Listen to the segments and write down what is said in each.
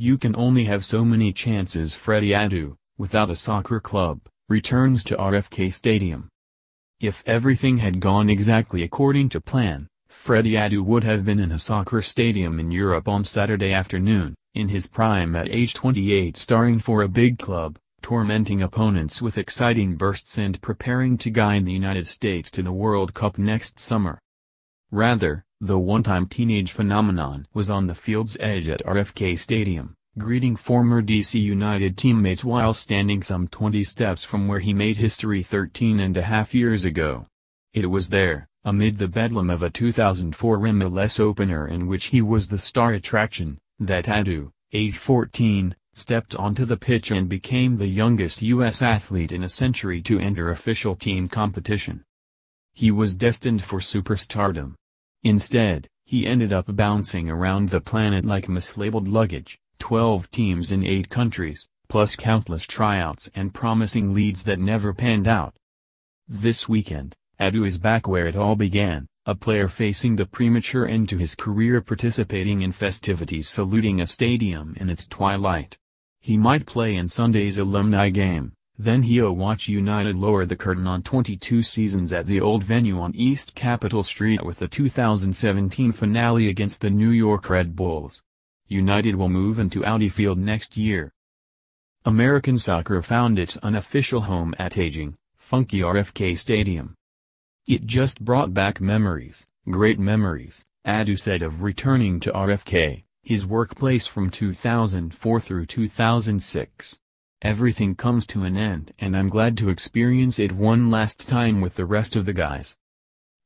You can only have so many chances. Freddy Adu, without a soccer club, returns to RFK Stadium. If everything had gone exactly according to plan, Freddy Adu would have been in a soccer stadium in Europe on Saturday afternoon, in his prime at age 28, starring for a big club, tormenting opponents with exciting bursts and preparing to guide the United States to the World Cup next summer. Rather, the one-time teenage phenomenon was on the field's edge at RFK Stadium, greeting former DC United teammates while standing some 20 steps from where he made history 13.5 years ago. It was there, amid the bedlam of a 2004 MLS opener in which he was the star attraction, that Adu, age 14, stepped onto the pitch and became the youngest U.S. athlete in a century to enter official team competition. He was destined for superstardom. Instead, he ended up bouncing around the planet like mislabeled luggage, 12 teams in 8 countries, plus countless tryouts and promising leads that never panned out. This weekend, Adu is back where it all began, a player facing the premature end to his career, participating in festivities saluting a stadium in its twilight. He might play in Sunday's alumni game, then he'll watch United lower the curtain on 22 seasons at the old venue on East Capitol Street with the 2017 finale against the New York Red Bulls. United will move into Audi Field next year. American soccer found its unofficial home at aging, funky RFK Stadium. It just brought back memories, great memories, Adu said of returning to RFK, his workplace from 2004 through 2006. Everything comes to an end and I'm glad to experience it one last time with the rest of the guys.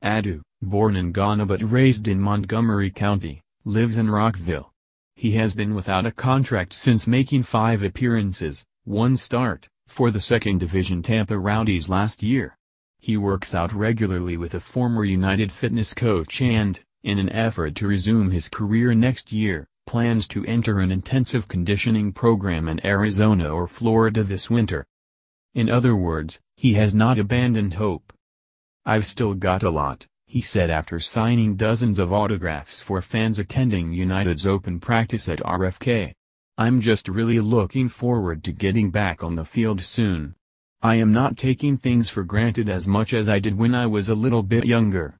Adu, born in Ghana but raised in Montgomery County, lives in Rockville. He has been without a contract since making 5 appearances, 1 start, for the 2nd Division Tampa Rowdies last year. He works out regularly with a former United fitness coach and, in an effort to resume his career next year, plans to enter an intensive conditioning program in Arizona or Florida this winter. In other words, he has not abandoned hope. "I've still got a lot," he said after signing dozens of autographs for fans attending United's open practice at RFK. "I'm just really looking forward to getting back on the field soon. I am not taking things for granted as much as I did when I was a little bit younger.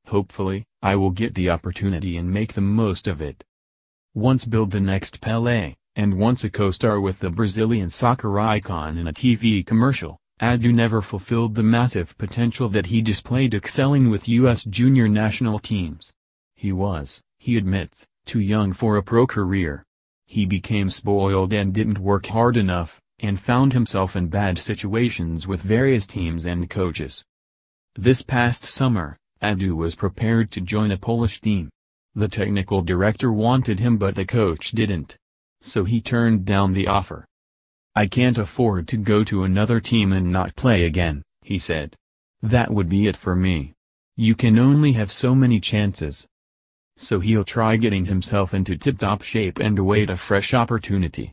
Hopefully, I will get the opportunity and make the most of it." Once billed the next Pelé, and once a co-star with the Brazilian soccer icon in a TV commercial, Adu never fulfilled the massive potential that he displayed excelling with U.S. junior national teams. He was, he admits, too young for a pro career. He became spoiled and didn't work hard enough, and found himself in bad situations with various teams and coaches. This past summer, Adu was prepared to join a Polish team. The technical director wanted him but the coach didn't. So he turned down the offer. "I can't afford to go to another team and not play again," he said. "That would be it for me. You can only have so many chances." So he'll try getting himself into tip-top shape and await a fresh opportunity.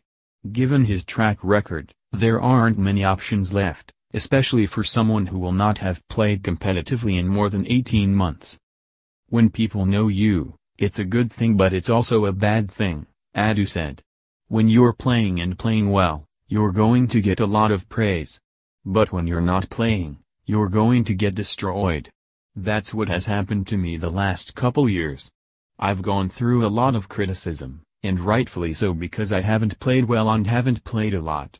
Given his track record, there aren't many options left, especially for someone who will not have played competitively in more than 18 months. "When people know you, it's a good thing but it's also a bad thing," Adu said. "When you're playing and playing well, you're going to get a lot of praise. But when you're not playing, you're going to get destroyed. That's what has happened to me the last couple years. I've gone through a lot of criticism, and rightfully so because I haven't played well and haven't played a lot."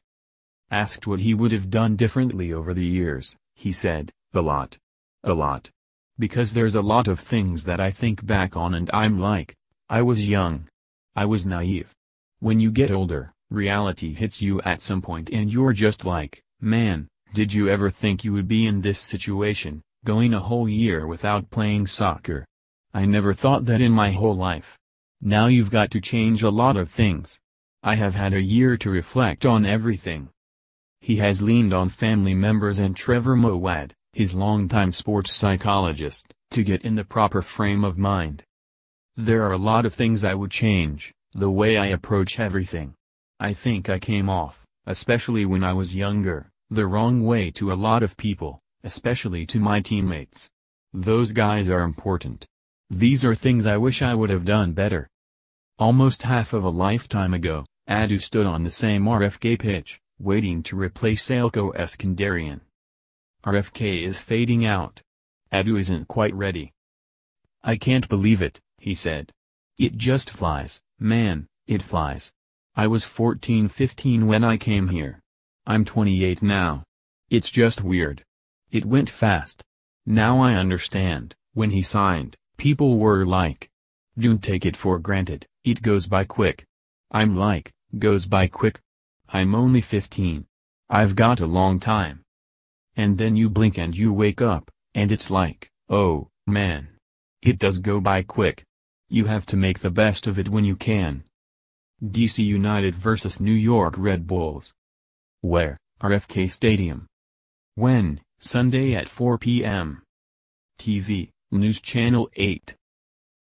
Asked what he would have done differently over the years, he said, "A lot. A lot. Because there's a lot of things that I think back on and I'm like, I was young. I was naive. When you get older, reality hits you at some point and you're just like, man, did you ever think you would be in this situation, going a whole year without playing soccer? I never thought that in my whole life. Now you've got to change a lot of things. I have had a year to reflect on everything." He has leaned on family members and Trevor Mowat, his longtime sports psychologist, to get in the proper frame of mind. "There are a lot of things I would change, the way I approach everything. I think I came off, especially when I was younger, the wrong way to a lot of people, especially to my teammates. Those guys are important. These are things I wish I would have done better." Almost half of a lifetime ago, Adu stood on the same RFK pitch, waiting to replace Elko Eskandarian. RFK is fading out. Adu isn't quite ready. "I can't believe it," he said. "It just flies, man, it flies. I was 14-15 when I came here. I'm 28 now. It's just weird. It went fast. Now I understand, when he signed, people were like, don't take it for granted, it goes by quick. I'm like, goes by quick. I'm only 15. I've got a long time. And then you blink and you wake up, and it's like, oh, man. It does go by quick. You have to make the best of it when you can." DC United vs New York Red Bulls. Where? RFK Stadium. When? Sunday at 4 p.m. TV, News Channel 8.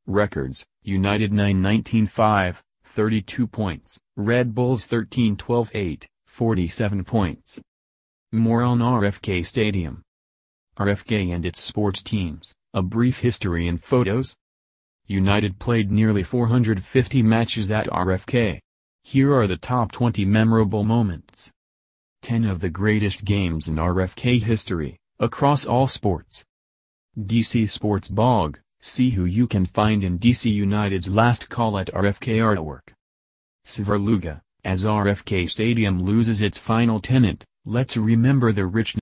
Records, United 9-19-5, 32 points, Red Bulls 13-12-8, 47 points. More on RFK Stadium. RFK and its sports teams, a brief history and photos. United played nearly 450 matches at RFK. Here are the top 20 memorable moments. 10 of the greatest games in RFK history, across all sports. DC Sports Blog, see who you can find in DC United's last call at RFK artwork. Sverluga, as RFK Stadium loses its final tenant, let's remember the rich